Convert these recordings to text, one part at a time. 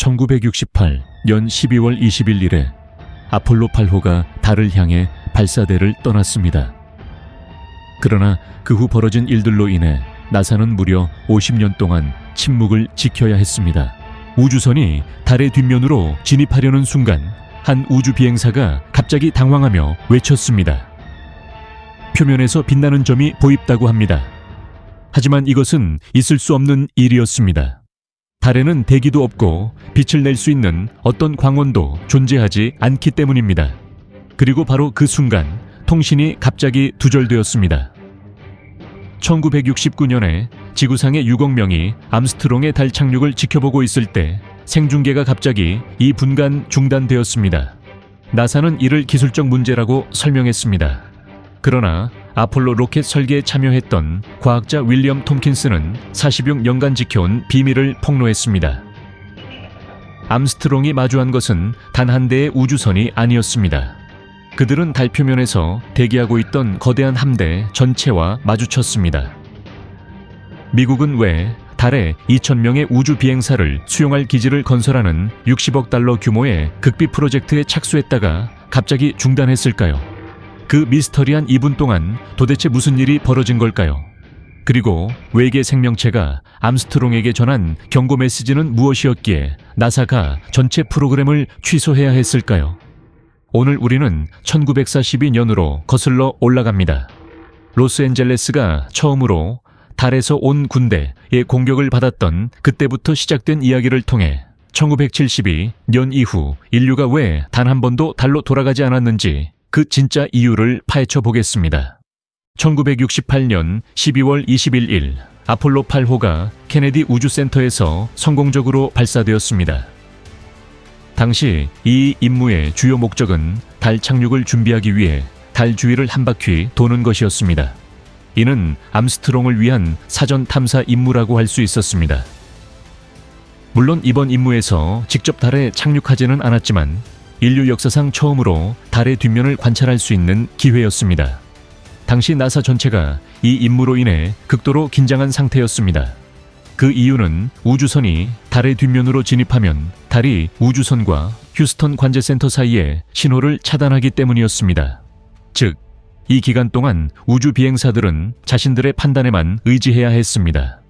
1968년 12월 21일에 아폴로 8호가 달을 향해 발사대를 떠났습니다. 그러나 그 후 벌어진 일들로 인해 나사는 무려 50년 동안 침묵을 지켜야 했습니다. 우주선이 달의 뒷면으로 진입하려는 순간 한 우주 비행사가 갑자기 당황하며 외쳤습니다. 표면에서 빛나는 점이 보입다고 합니다. 하지만 이것은 있을 수 없는 일이었습니다. 달에는 대기도 없고 빛을 낼 수 있는 어떤 광원도 존재하지 않기 때문입니다. 그리고 바로 그 순간 통신이 갑자기 두절되었습니다. 1969년에 지구상의 6억 명이 암스트롱의 달 착륙을 지켜보고 있을 때 생중계가 갑자기 이 분간 중단되었습니다. 나사는 이를 기술적 문제라고 설명했습니다. 그러나 아폴로 로켓 설계에 참여했던 과학자 윌리엄 톰킨스는 40여년간 지켜온 비밀을 폭로했습니다. 암스트롱이 마주한 것은 단 한 대의 우주선이 아니었습니다. 그들은 달 표면에서 대기하고 있던 거대한 함대 전체와 마주쳤습니다. 미국은 왜 달에 2,000명의 우주 비행사를 수용할 기지를 건설하는 60억 달러 규모의 극비 프로젝트에 착수했다가 갑자기 중단했을까요? 그 미스터리한 2분 동안 도대체 무슨 일이 벌어진 걸까요? 그리고 외계 생명체가 암스트롱에게 전한 경고 메시지는 무엇이었기에 나사가 전체 프로그램을 취소해야 했을까요? 오늘 우리는 1942년으로 거슬러 올라갑니다. 로스앤젤레스가 처음으로 달에서 온 군대의 공격을 받았던 그때부터 시작된 이야기를 통해 1972년 이후 인류가 왜 단 한 번도 달로 돌아가지 않았는지 그 진짜 이유를 파헤쳐 보겠습니다. 1968년 12월 21일 아폴로 8호가 케네디 우주센터에서 성공적으로 발사되었습니다. 당시 이 임무의 주요 목적은 달 착륙을 준비하기 위해 달 주위를 한 바퀴 도는 것이었습니다. 이는 암스트롱을 위한 사전 탐사 임무라고 할 수 있었습니다. 물론 이번 임무에서 직접 달에 착륙하지는 않았지만 인류 역사상 처음으로 달의 뒷면을 관찰할 수 있는 기회였습니다. 당시 나사 전체가 이 임무로 인해 극도로 긴장한 상태였습니다. 그 이유는 우주선이 달의 뒷면으로 진입하면 달이 우주선과 휴스턴 관제센터 사이에 신호를 차단하기 때문이었습니다. 즉, 이 기간 동안 우주 비행사들은 자신들의 판단에만 의지해야 했습니다.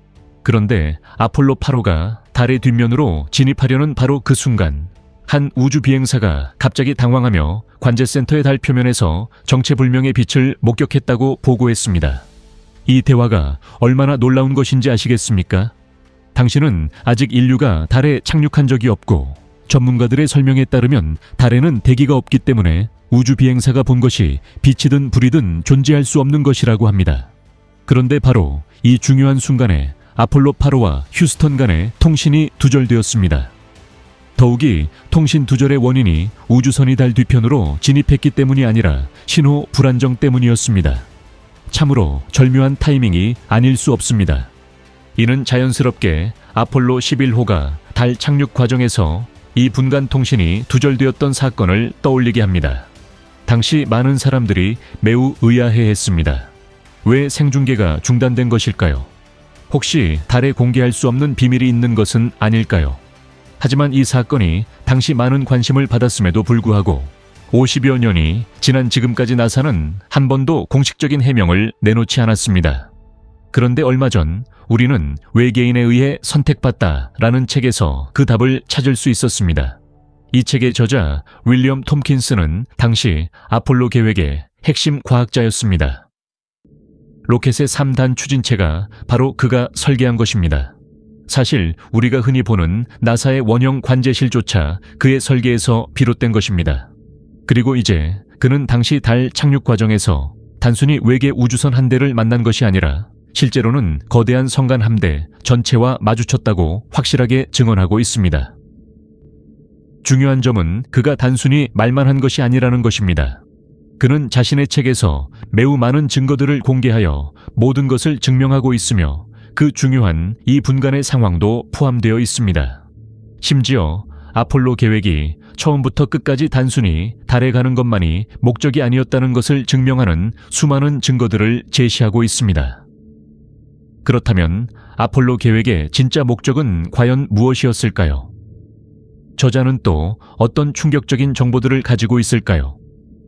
그런데 아폴로 8호가 달의 뒷면으로 진입하려는 바로 그 순간 한 우주 비행사가 갑자기 당황하며 관제센터의 달 표면에서 정체불명의 빛을 목격했다고 보고했습니다. 이 대화가 얼마나 놀라운 것인지 아시겠습니까? 당신은 아직 인류가 달에 착륙한 적이 없고 전문가들의 설명에 따르면 달에는 대기가 없기 때문에 우주 비행사가 본 것이 빛이든 불이든 존재할 수 없는 것이라고 합니다. 그런데 바로 이 중요한 순간에 아폴로 8호와 휴스턴 간의 통신이 두절되었습니다. 더욱이 통신 두절의 원인이 우주선이 달 뒤편으로 진입했기 때문이 아니라 신호 불안정 때문이었습니다. 참으로 절묘한 타이밍이 아닐 수 없습니다. 이는 자연스럽게 아폴로 11호가 달 착륙 과정에서 이 분간 통신이 두절되었던 사건을 떠올리게 합니다. 당시 많은 사람들이 매우 의아해했습니다. 왜 생중계가 중단된 것일까요? 혹시 달에 공개할 수 없는 비밀이 있는 것은 아닐까요? 하지만 이 사건이 당시 많은 관심을 받았음에도 불구하고 50여 년이 지난 지금까지 나사는 한 번도 공식적인 해명을 내놓지 않았습니다. 그런데 얼마 전 우리는 외계인에 의해 선택받다라는 책에서 그 답을 찾을 수 있었습니다. 이 책의 저자 윌리엄 톰킨스는 당시 아폴로 계획의 핵심 과학자였습니다. 로켓의 3단 추진체가 바로 그가 설계한 것입니다. 사실 우리가 흔히 보는 나사의 원형 관제실조차 그의 설계에서 비롯된 것입니다. 그리고 이제 그는 당시 달 착륙 과정에서 단순히 외계 우주선 한 대를 만난 것이 아니라 실제로는 거대한 성간 함대 전체와 마주쳤다고 확실하게 증언하고 있습니다. 중요한 점은 그가 단순히 말만 한 것이 아니라는 것입니다. 그는 자신의 책에서 매우 많은 증거들을 공개하여 모든 것을 증명하고 있으며 그 중요한 이 분간의 상황도 포함되어 있습니다. 심지어 아폴로 계획이 처음부터 끝까지 단순히 달에 가는 것만이 목적이 아니었다는 것을 증명하는 수많은 증거들을 제시하고 있습니다. 그렇다면 아폴로 계획의 진짜 목적은 과연 무엇이었을까요? 저자는 또 어떤 충격적인 정보들을 가지고 있을까요?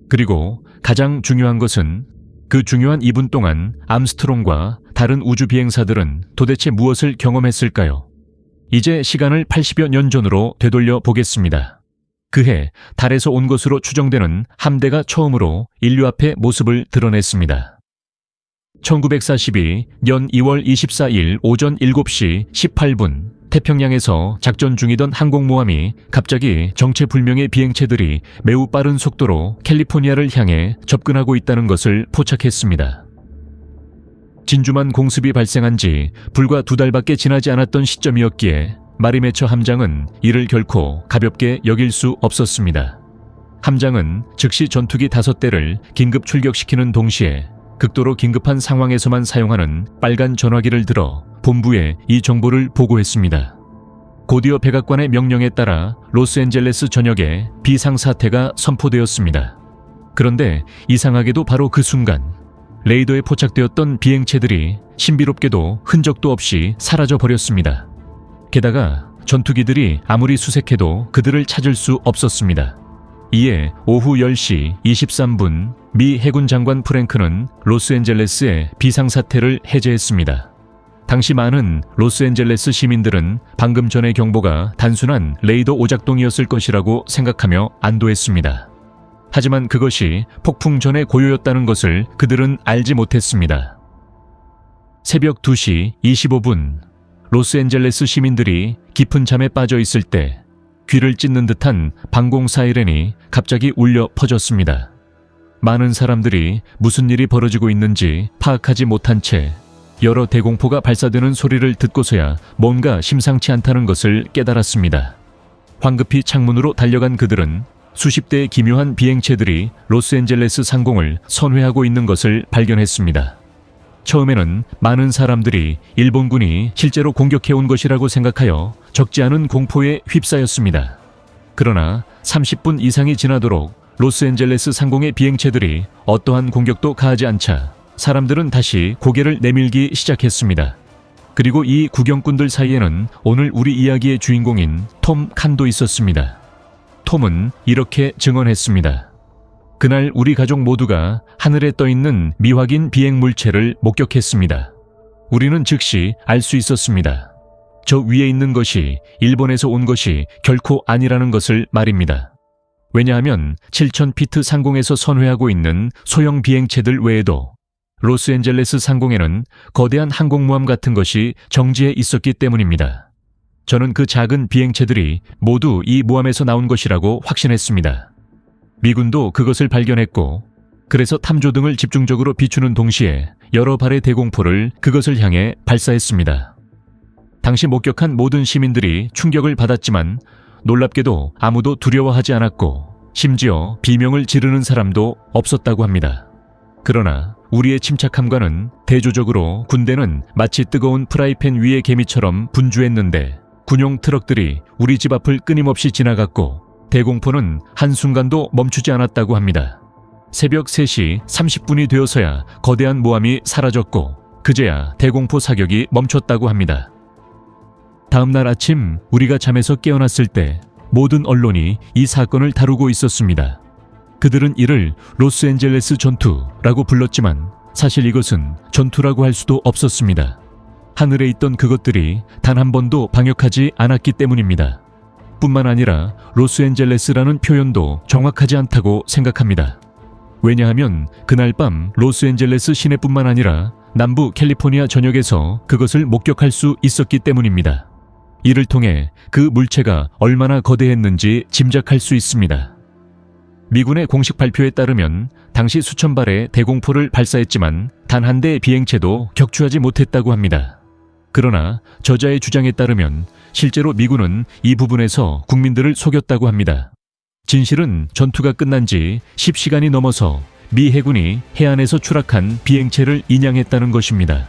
그리고 가장 중요한 것은 그 중요한 2분 동안 암스트롱과 다른 우주 비행사들은 도대체 무엇을 경험했을까요? 이제 시간을 80여 년 전으로 되돌려 보겠습니다. 그해 달에서 온 것으로 추정되는 함대가 처음으로 인류 앞에 모습을 드러냈습니다. 1942년 2월 24일 오전 7시 18분 태평양에서 작전 중이던 항공모함이 갑자기 정체불명의 비행체들이 매우 빠른 속도로 캘리포니아를 향해 접근하고 있다는 것을 포착했습니다. 진주만 공습이 발생한 지 불과 2달밖에 지나지 않았던 시점이었기에 마리메처 함장은 이를 결코 가볍게 여길 수 없었습니다. 함장은 즉시 전투기 5대를 긴급 출격시키는 동시에 극도로 긴급한 상황에서만 사용하는 빨간 전화기를 들어 본부에 이 정보를 보고했습니다. 곧이어 백악관의 명령에 따라 로스앤젤레스 전역에 비상사태가 선포되었습니다. 그런데 이상하게도 바로 그 순간 레이더에 포착되었던 비행체들이 신비롭게도 흔적도 없이 사라져버렸습니다. 게다가 전투기들이 아무리 수색해도 그들을 찾을 수 없었습니다. 이에 오후 10시 23분 미 해군 장관 프랭크는 로스앤젤레스의 비상사태를 해제했습니다. 당시 많은 로스앤젤레스 시민들은 방금 전의 경보가 단순한 레이더 오작동이었을 것이라고 생각하며 안도했습니다. 하지만 그것이 폭풍 전의 고요였다는 것을 그들은 알지 못했습니다. 새벽 2시 25분 로스앤젤레스 시민들이 깊은 잠에 빠져 있을 때 귀를 찢는 듯한 방공 사이렌이 갑자기 울려 퍼졌습니다. 많은 사람들이 무슨 일이 벌어지고 있는지 파악하지 못한 채 여러 대공포가 발사되는 소리를 듣고서야 뭔가 심상치 않다는 것을 깨달았습니다. 황급히 창문으로 달려간 그들은 수십 대의 기묘한 비행체들이 로스앤젤레스 상공을 선회하고 있는 것을 발견했습니다. 처음에는 많은 사람들이 일본군이 실제로 공격해온 것이라고 생각하여 적지 않은 공포에 휩싸였습니다. 그러나 30분 이상이 지나도록 로스앤젤레스 상공의 비행체들이 어떠한 공격도 가하지 않자 사람들은 다시 고개를 내밀기 시작했습니다. 그리고 이 구경꾼들 사이에는 오늘 우리 이야기의 주인공인 톰 칸도 있었습니다. 톰은 이렇게 증언했습니다. 그날 우리 가족 모두가 하늘에 떠있는 미확인 비행 물체를 목격했습니다. 우리는 즉시 알 수 있었습니다. 저 위에 있는 것이 일본에서 온 것이 결코 아니라는 것을 말입니다. 왜냐하면 7,000피트 상공에서 선회하고 있는 소형 비행체들 외에도 로스앤젤레스 상공에는 거대한 항공모함 같은 것이 정지해 있었기 때문입니다. 저는 그 작은 비행체들이 모두 이 모함에서 나온 것이라고 확신했습니다. 미군도 그것을 발견했고 그래서 탐조등을 집중적으로 비추는 동시에 여러 발의 대공포를 그것을 향해 발사했습니다. 당시 목격한 모든 시민들이 충격을 받았지만 놀랍게도 아무도 두려워하지 않았고 심지어 비명을 지르는 사람도 없었다고 합니다. 그러나 우리의 침착함과는 대조적으로 군대는 마치 뜨거운 프라이팬 위의 개미처럼 분주했는데 군용 트럭들이 우리 집 앞을 끊임없이 지나갔고 대공포는 한순간도 멈추지 않았다고 합니다. 새벽 3시 30분이 되어서야 거대한 모함이 사라졌고 그제야 대공포 사격이 멈췄다고 합니다. 다음 날 아침 우리가 잠에서 깨어났을 때 모든 언론이 이 사건을 다루고 있었습니다. 그들은 이를 로스앤젤레스 전투라고 불렀지만 사실 이것은 전투라고 할 수도 없었습니다. 하늘에 있던 그것들이 단 한 번도 방역하지 않았기 때문입니다. 뿐만 아니라 로스앤젤레스라는 표현도 정확하지 않다고 생각합니다. 왜냐하면 그날 밤 로스앤젤레스 시내뿐만 아니라 남부 캘리포니아 전역에서 그것을 목격할 수 있었기 때문입니다. 이를 통해 그 물체가 얼마나 거대했는지 짐작할 수 있습니다. 미군의 공식 발표에 따르면 당시 수천 발의 대공포를 발사했지만 단 한 대의 비행체도 격추하지 못했다고 합니다. 그러나 저자의 주장에 따르면 실제로 미군은 이 부분에서 국민들을 속였다고 합니다. 진실은 전투가 끝난 지 10시간이 넘어서 미 해군이 해안에서 추락한 비행체를 인양했다는 것입니다.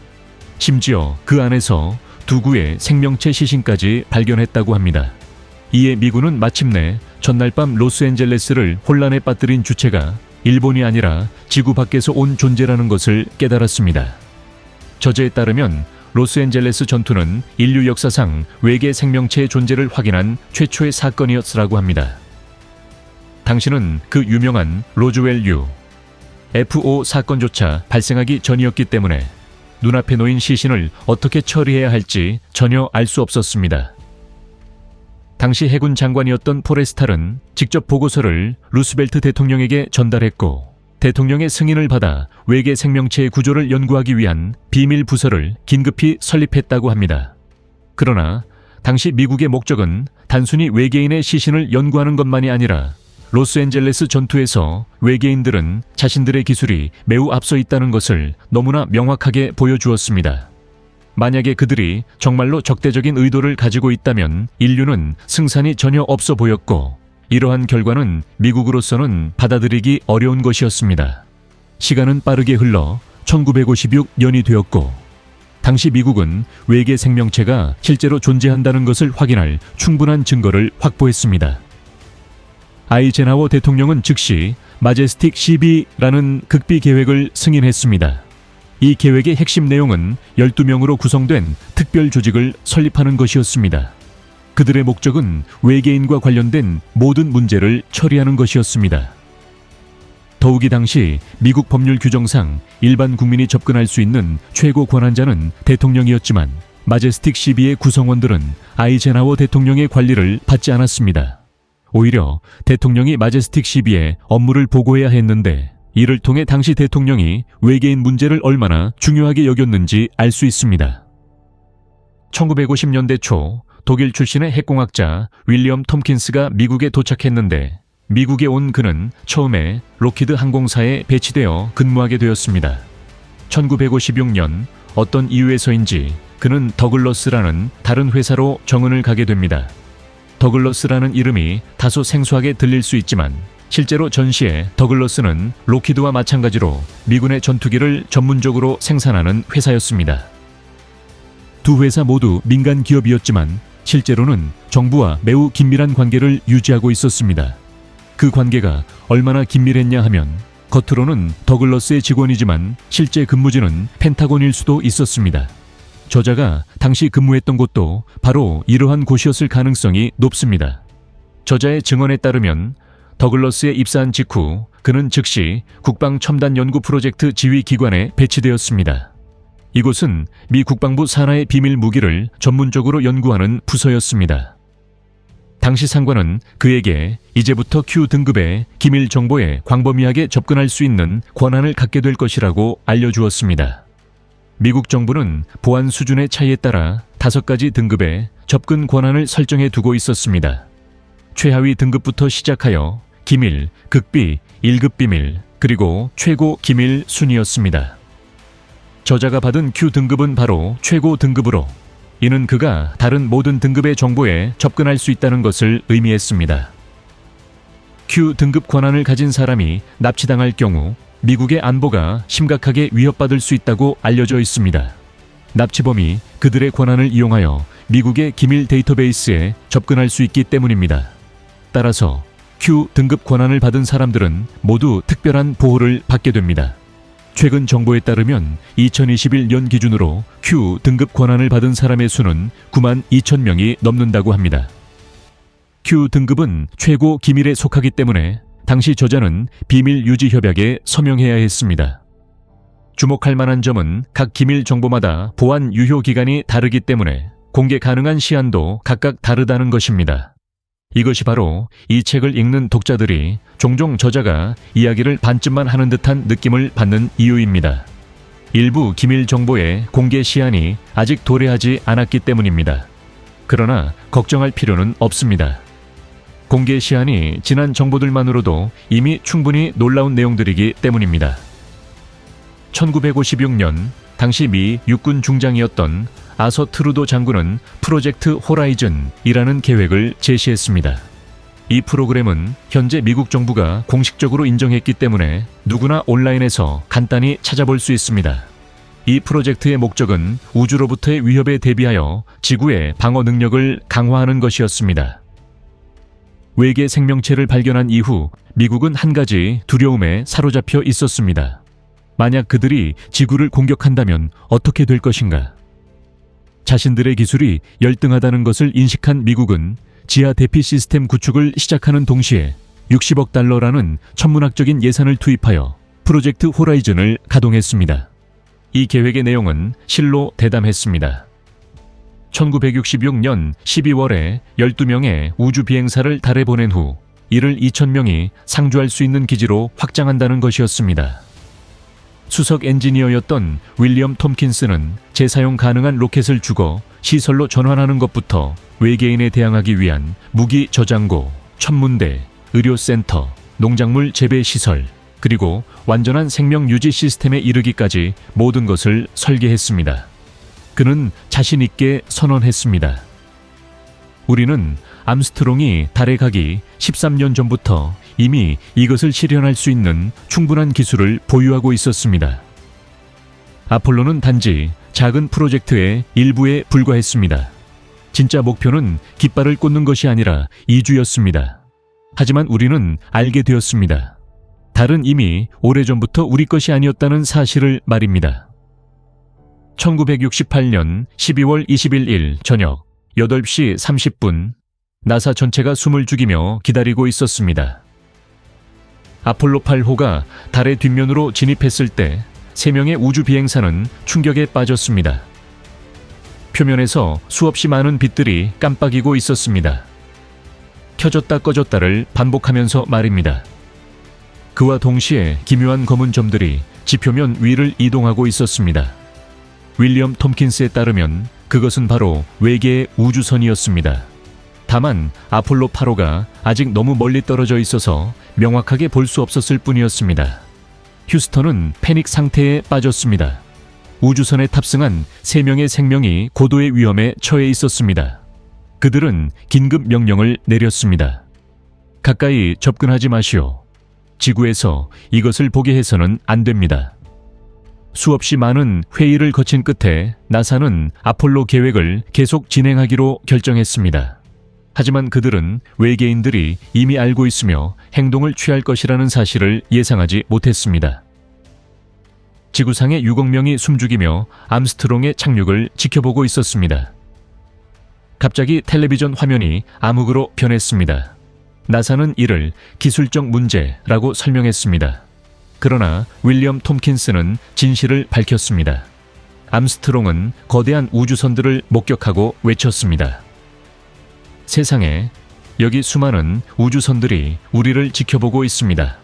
심지어 그 안에서 2구의 생명체 시신까지 발견했다고 합니다. 이에 미군은 마침내 전날 밤 로스앤젤레스를 혼란에 빠뜨린 주체가 일본이 아니라 지구 밖에서 온 존재라는 것을 깨달았습니다. 저자에 따르면 로스앤젤레스 전투는 인류 역사상 외계 생명체의 존재를 확인한 최초의 사건이었으라고 합니다. 당시는 그 유명한 로즈웰 UFO 사건조차 발생하기 전이었기 때문에 눈앞에 놓인 시신을 어떻게 처리해야 할지 전혀 알 수 없었습니다. 당시 해군 장관이었던 포레스탈은 직접 보고서를 루스벨트 대통령에게 전달했고 대통령의 승인을 받아 외계 생명체의 구조를 연구하기 위한 비밀 부서를 긴급히 설립했다고 합니다. 그러나 당시 미국의 목적은 단순히 외계인의 시신을 연구하는 것만이 아니라 로스앤젤레스 전투에서 외계인들은 자신들의 기술이 매우 앞서 있다는 것을 너무나 명확하게 보여주었습니다. 만약에 그들이 정말로 적대적인 의도를 가지고 있다면 인류는 승산이 전혀 없어 보였고 이러한 결과는 미국으로서는 받아들이기 어려운 것이었습니다. 시간은 빠르게 흘러 1956년이 되었고 당시 미국은 외계 생명체가 실제로 존재한다는 것을 확인할 충분한 증거를 확보했습니다. 아이젠하워 대통령은 즉시 마제스틱 12라는 극비 계획을 승인했습니다. 이 계획의 핵심 내용은 12명으로 구성된 특별 조직을 설립하는 것이었습니다. 그들의 목적은 외계인과 관련된 모든 문제를 처리하는 것이었습니다. 더욱이 당시 미국 법률 규정상 일반 국민이 접근할 수 있는 최고 권한자는 대통령이었지만 마제스틱 12의 구성원들은 아이젠하워 대통령의 관리를 받지 않았습니다. 오히려 대통령이 마제스틱 12에 업무를 보고해야 했는데 이를 통해 당시 대통령이 외계인 문제를 얼마나 중요하게 여겼는지 알 수 있습니다. 1950년대 초 독일 출신의 핵공학자 윌리엄 톰킨스가 미국에 도착했는데 미국에 온 그는 처음에 로키드 항공사에 배치되어 근무하게 되었습니다. 1956년 어떤 이유에서인지 그는 더글러스라는 다른 회사로 정은을 가게 됩니다. 더글러스라는 이름이 다소 생소하게 들릴 수 있지만 실제로 전시에 더글러스는 로키드와 마찬가지로 미군의 전투기를 전문적으로 생산하는 회사였습니다. 두 회사 모두 민간 기업이었지만 실제로는 정부와 매우 긴밀한 관계를 유지하고 있었습니다. 그 관계가 얼마나 긴밀했냐 하면 겉으로는 더글러스의 직원이지만 실제 근무지는 펜타곤일 수도 있었습니다. 저자가 당시 근무했던 곳도 바로 이러한 곳이었을 가능성이 높습니다. 저자의 증언에 따르면 더글러스에 입사한 직후 그는 즉시 국방첨단연구 프로젝트 지휘기관에 배치되었습니다. 이곳은 미 국방부 산하의 비밀 무기를 전문적으로 연구하는 부서였습니다. 당시 상관은 그에게 이제부터 Q등급의 기밀 정보에 광범위하게 접근할 수 있는 권한을 갖게 될 것이라고 알려주었습니다. 미국 정부는 보안 수준의 차이에 따라 5가지 등급의 접근 권한을 설정해 두고 있었습니다. 최하위 등급부터 시작하여 기밀, 극비, 1급 비밀, 그리고 최고 기밀 순이었습니다. 저자가 받은 Q등급은 바로 최고 등급으로 이는 그가 다른 모든 등급의 정보에 접근할 수 있다는 것을 의미했습니다. Q등급 권한을 가진 사람이 납치당할 경우 미국의 안보가 심각하게 위협받을 수 있다고 알려져 있습니다. 납치범이 그들의 권한을 이용하여 미국의 기밀 데이터베이스에 접근할 수 있기 때문입니다. 따라서 Q등급 권한을 받은 사람들은 모두 특별한 보호를 받게 됩니다. 최근 정보에 따르면 2021년 기준으로 Q등급 권한을 받은 사람의 수는 9만 2천 명이 넘는다고 합니다. Q등급은 최고 기밀에 속하기 때문에 당시 저자는 비밀 유지 협약에 서명해야 했습니다. 주목할 만한 점은 각 기밀 정보마다 보안 유효 기간이 다르기 때문에 공개 가능한 시한도 각각 다르다는 것입니다. 이것이 바로 이 책을 읽는 독자들이 종종 저자가 이야기를 반쯤만 하는 듯한 느낌을 받는 이유입니다. 일부 기밀 정보의 공개 시한이 아직 도래하지 않았기 때문입니다. 그러나 걱정할 필요는 없습니다. 공개 시한이 지난 정보들만으로도 이미 충분히 놀라운 내용들이기 때문입니다. 1956년 당시 미 육군 중장이었던 아서 트루도 장군은 프로젝트 호라이즌이라는 계획을 제시했습니다. 이 프로그램은 현재 미국 정부가 공식적으로 인정했기 때문에 누구나 온라인에서 간단히 찾아볼 수 있습니다. 이 프로젝트의 목적은 우주로부터의 위협에 대비하여 지구의 방어 능력을 강화하는 것이었습니다. 외계 생명체를 발견한 이후 미국은 한 가지 두려움에 사로잡혀 있었습니다. 만약 그들이 지구를 공격한다면 어떻게 될 것인가? 자신들의 기술이 열등하다는 것을 인식한 미국은 지하 대피 시스템 구축을 시작하는 동시에 60억 달러라는 천문학적인 예산을 투입하여 프로젝트 호라이즌을 가동했습니다. 이 계획의 내용은 실로 대담했습니다. 1966년 12월에 12명의 우주 비행사를 달에 보낸 후 이를 2,000명이 상주할 수 있는 기지로 확장한다는 것이었습니다. 수석 엔지니어였던 윌리엄 톰킨스는 재사용 가능한 로켓을 주거 시설로 전환하는 것부터 외계인에 대항하기 위한 무기 저장고, 천문대, 의료센터, 농작물 재배 시설, 그리고 완전한 생명 유지 시스템에 이르기까지 모든 것을 설계했습니다. 그는 자신 있게 선언했습니다. 우리는 암스트롱이 달에 가기 13년 전부터 이미 이것을 실현할 수 있는 충분한 기술을 보유하고 있었습니다. 아폴로는 단지 작은 프로젝트의 일부에 불과했습니다. 진짜 목표는 깃발을 꽂는 것이 아니라 이주였습니다. 하지만 우리는 알게 되었습니다. 달은 이미 오래전부터 우리 것이 아니었다는 사실을 말입니다. 1968년 12월 21일 저녁 8시 30분 나사 전체가 숨을 죽이며 기다리고 있었습니다. 아폴로 8호가 달의 뒷면으로 진입했을 때 3명의 우주 비행사는 충격에 빠졌습니다. 표면에서 수없이 많은 빛들이 깜빡이고 있었습니다. 켜졌다 꺼졌다를 반복하면서 말입니다. 그와 동시에 기묘한 검은 점들이 지표면 위를 이동하고 있었습니다. 윌리엄 톰킨스에 따르면 그것은 바로 외계의 우주선이었습니다. 다만 아폴로 8호가 아직 너무 멀리 떨어져 있어서 명확하게 볼 수 없었을 뿐이었습니다. 휴스턴은 패닉 상태에 빠졌습니다. 우주선에 탑승한 3명의 생명이 고도의 위험에 처해 있었습니다. 그들은 긴급 명령을 내렸습니다. 가까이 접근하지 마시오. 지구에서 이것을 보게 해서는 안 됩니다. 수없이 많은 회의를 거친 끝에 나사는 아폴로 계획을 계속 진행하기로 결정했습니다. 하지만 그들은 외계인들이 이미 알고 있으며 행동을 취할 것이라는 사실을 예상하지 못했습니다. 지구상의 6억 명이 숨죽이며 암스트롱의 착륙을 지켜보고 있었습니다. 갑자기 텔레비전 화면이 암흑으로 변했습니다. 나사는 이를 기술적 문제라고 설명했습니다. 그러나 윌리엄 톰킨스는 진실을 밝혔습니다. 암스트롱은 거대한 우주선들을 목격하고 외쳤습니다. 세상에, 여기 수많은 우주선들이 우리를 지켜보고 있습니다.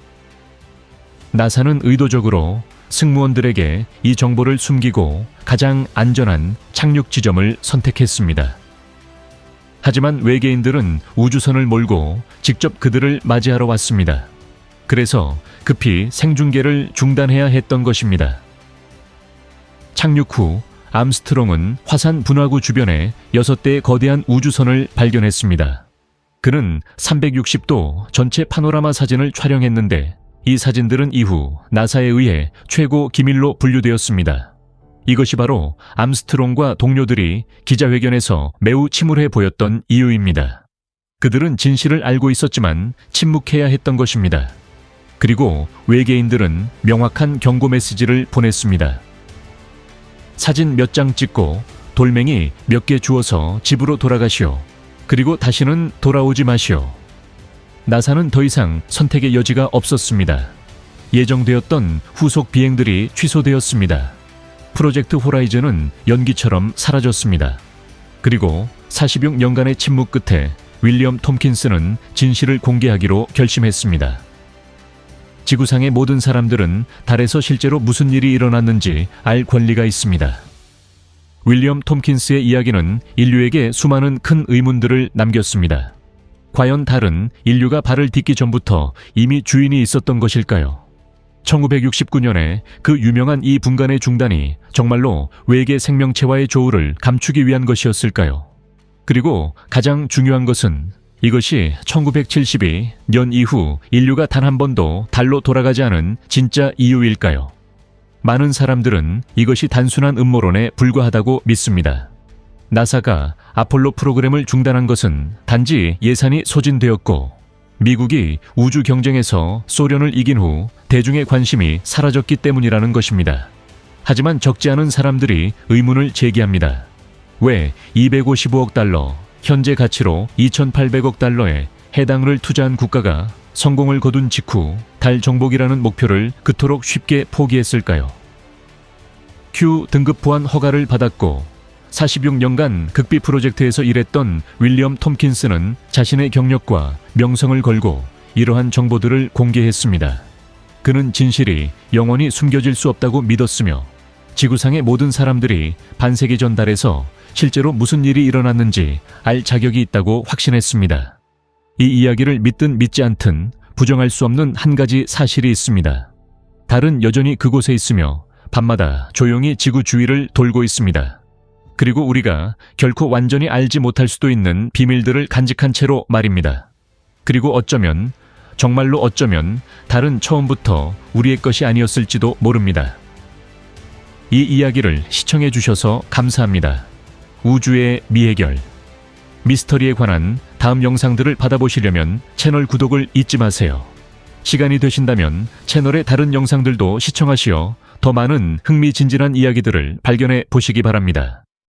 나사는 의도적으로 승무원들에게 이 정보를 숨기고 가장 안전한 착륙 지점을 선택했습니다. 하지만 외계인들은 우주선을 몰고 직접 그들을 맞이하러 왔습니다. 그래서 급히 생중계를 중단해야 했던 것입니다. 착륙 후 암스트롱은 화산 분화구 주변에 6대의 거대한 우주선을 발견했습니다. 그는 360도 전체 파노라마 사진을 촬영했는데 이 사진들은 이후 나사에 의해 최고 기밀로 분류되었습니다. 이것이 바로 암스트롱과 동료들이 기자회견에서 매우 침울해 보였던 이유입니다. 그들은 진실을 알고 있었지만 침묵해야 했던 것입니다. 그리고 외계인들은 명확한 경고 메시지를 보냈습니다. 사진 몇 장 찍고 돌멩이 몇 개 주워서 집으로 돌아가시오. 그리고 다시는 돌아오지 마시오. 나사는 더 이상 선택의 여지가 없었습니다. 예정되었던 후속 비행들이 취소되었습니다. 프로젝트 호라이즌은 연기처럼 사라졌습니다. 그리고 46년간의 침묵 끝에 윌리엄 톰킨스는 진실을 공개하기로 결심했습니다. 지구상의 모든 사람들은 달에서 실제로 무슨 일이 일어났는지 알 권리가 있습니다. 윌리엄 톰킨스의 이야기는 인류에게 수많은 큰 의문들을 남겼습니다. 과연 달은 인류가 발을 딛기 전부터 이미 주인이 있었던 것일까요? 1969년에 그 유명한 이 분간의 중단이 정말로 외계 생명체와의 조우를 감추기 위한 것이었을까요? 그리고 가장 중요한 것은 이것이 1972년 이후 인류가 단 한 번도 달로 돌아가지 않은 진짜 이유일까요? 많은 사람들은 이것이 단순한 음모론에 불과하다고 믿습니다. 나사가 아폴로 프로그램을 중단한 것은 단지 예산이 소진되었고 미국이 우주 경쟁에서 소련을 이긴 후 대중의 관심이 사라졌기 때문이라는 것입니다. 하지만 적지 않은 사람들이 의문을 제기합니다. 왜 255억 달러, 현재 가치로 2,800억 달러에 해당을 투자한 국가가 성공을 거둔 직후 달 정복이라는 목표를 그토록 쉽게 포기했을까요? Q 등급 보안 허가를 받았고 46년간 극비 프로젝트에서 일했던 윌리엄 톰킨스는 자신의 경력과 명성을 걸고 이러한 정보들을 공개했습니다. 그는 진실이 영원히 숨겨질 수 없다고 믿었으며 지구상의 모든 사람들이 반세기 전 달에서 실제로 무슨 일이 일어났는지 알 자격이 있다고 확신했습니다. 이 이야기를 믿든 믿지 않든 부정할 수 없는 한 가지 사실이 있습니다. 달은 여전히 그곳에 있으며 밤마다 조용히 지구 주위를 돌고 있습니다. 그리고 우리가 결코 완전히 알지 못할 수도 있는 비밀들을 간직한 채로 말입니다. 그리고 어쩌면, 정말로 어쩌면 달은 처음부터 우리의 것이 아니었을지도 모릅니다. 이 이야기를 시청해 주셔서 감사합니다. 우주의 미해결, 미스터리에 관한 다음 영상들을 받아보시려면 채널 구독을 잊지 마세요. 시간이 되신다면 채널의 다른 영상들도 시청하시어 더 많은 흥미진진한 이야기들을 발견해 보시기 바랍니다.